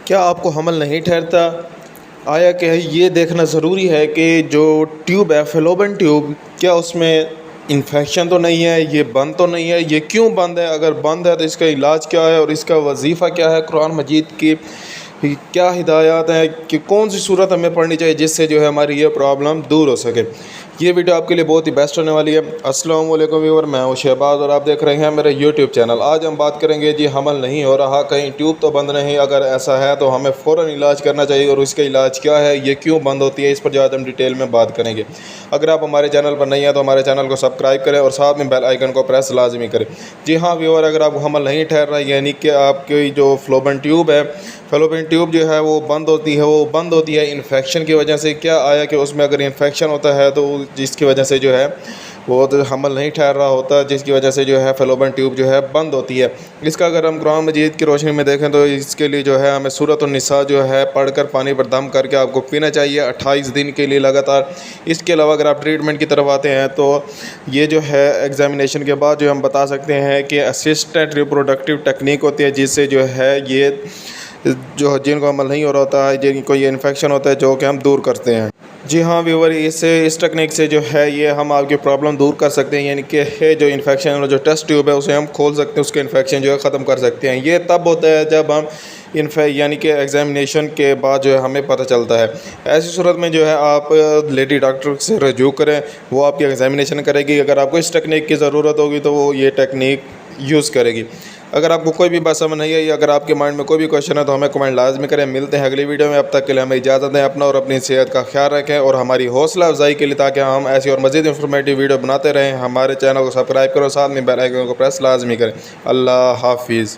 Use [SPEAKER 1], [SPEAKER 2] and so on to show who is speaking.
[SPEAKER 1] क्या आपको हमल नहीं ठहरता? आया कि ये देखना ज़रूरी है कि जो ट्यूब है फ़ेलोपियन ट्यूब, क्या उसमें इन्फेक्शन तो नहीं है, ये बंद तो नहीं है, ये क्यों बंद है? अगर बंद है तो इसका इलाज क्या है और इसका वजीफ़ा क्या है? कुरान मजीद की क्या हिदायत हैं कि कौन सी सूरत हमें पढ़नी चाहिए जिससे जो है हमारी ये प्रॉब्लम दूर हो सके। ये वीडियो आपके लिए बहुत ही बेस्ट होने वाली है। अस्सलाम वालेकुम व्यूअर, मैं हूं शहबाज और आप देख रहे हैं मेरे यूट्यूब चैनल। आज हम बात करेंगे जी हमल नहीं हो रहा, कहीं ट्यूब तो बंद नहीं, अगर ऐसा है तो हमें फ़ौरन इलाज करना चाहिए और इसका इलाज क्या है, ये क्यों बंद होती है, इस पर जो आज हम डिटेल में बात करेंगे। अगर आप हमारे चैनल पर नहीं हैं तो हमारे चैनल को सब्सक्राइब करें और साथ में बेल आइकन को प्रेस लाजमी करें। जी हाँ व्यूअर, अगर आपको हमल नहीं ठहर रहा यानी कि आपकी जो फ़ेलोपियन ट्यूब जो है वो बंद होती है इन्फेक्शन की वजह से। क्या आया कि उसमें अगर इन्फेक्शन होता है तो जिसकी वजह से जो है वो तो हमल नहीं ठहर रहा होता, जिसकी वजह से जो है फ़ेलोपियन ट्यूब जो है बंद होती है। इसका अगर हम कुरान मजीद की रोशनी में देखें तो इसके लिए जो है हमें सूरत निसा जो है पढ़कर पानी पर दम करके आपको पीना चाहिए 28 दिन के लिए लगातार। इसके अलावा अगर आप ट्रीटमेंट की तरफ आते हैं तो ये जो है एग्ज़ामिनेशन के बाद जो हम बता सकते हैं कि असिस्टेड रिप्रोडक्टिव टेक्निक होती है, जिससे जो है ये जो जिनको अमल नहीं हो रहा होता है, जिनको ये इन्फेक्शन होता है, जो कि हम दूर करते हैं। जी हाँ व्यूअर, इस टेक्निक से जो है ये हम आपकी प्रॉब्लम दूर कर सकते हैं, यानी कि जो इन्फेक्शन और जो टेस्ट ट्यूब है उसे हम खोल सकते हैं, उसके इन्फेक्शन जो है ख़त्म कर सकते हैं। ये तब होता है जब हम यानी कि एग्ज़ामिनेशन के बाद जो है हमें पता चलता है। ऐसी सूरत में जो है आप लेडी डॉक्टर से रजू करें, वो आपकी एग्ज़ामिनेशन करेगी। अगर आपको इस टेक्निक की ज़रूरत होगी तो वो ये टेक्निक यूज़ करेगी। अगर आपको कोई भी बात समझ नहीं आई, अगर आपके माइंड में कोई भी क्वेश्चन है तो हमें कमेंट लाजमी करें। मिलते हैं अगली वीडियो में, अब तक के लिए हमें इजाज़त दें। अपना और अपनी सेहत का ख्याल रखें और हमारी हौसला अफजाई के लिए ताकि हम ऐसी और मज़ीद इंफॉर्मेटिव वीडियो बनाते रहें, हमारे चैनल को सब्सक्राइब करो, साथ में बेल आइकन को प्रेस लाजमी करें। अल्लाह हाफिज़।